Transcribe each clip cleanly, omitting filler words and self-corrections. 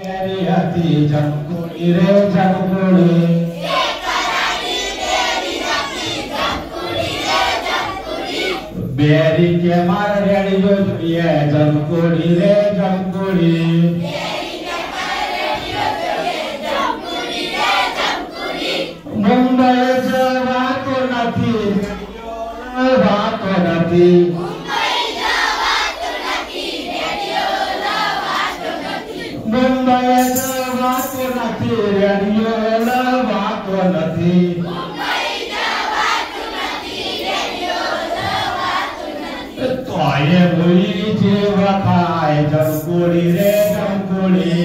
मेरी हती जमकुड़ी रे जमकुड़ी बेरी के मार रेडियो ये जमकुड़ी रे जमकुड़ी मुंबई से वातो नथी वातो नथी मुंबई से वातो नथी रेडियो वातो नथी तोये मुई जीवताय जमकुड़ी रे जमकुड़ी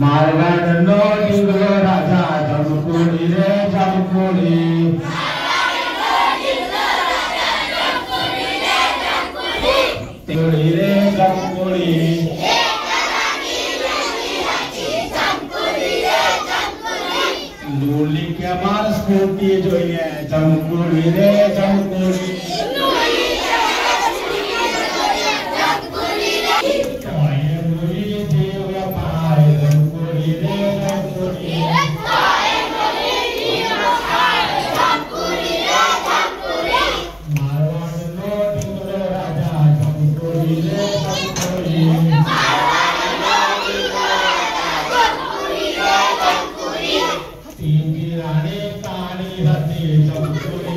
मारवाड़ नो डिंगो राजा जमकुड़ी रे जमकुड़ी जमकुड़ी रे जमकुड़ी लूली के मार स्कूटी जो ये जमकुड़ी रे जमकुड़ी तोये मुई जीवताय जमकुड़ी रे जमकुड़ी मारवाड़ नो डिंगो राजा जमकुड़ी रे जमकुड़ी तीन की रानी तानी हती जमकुड़ी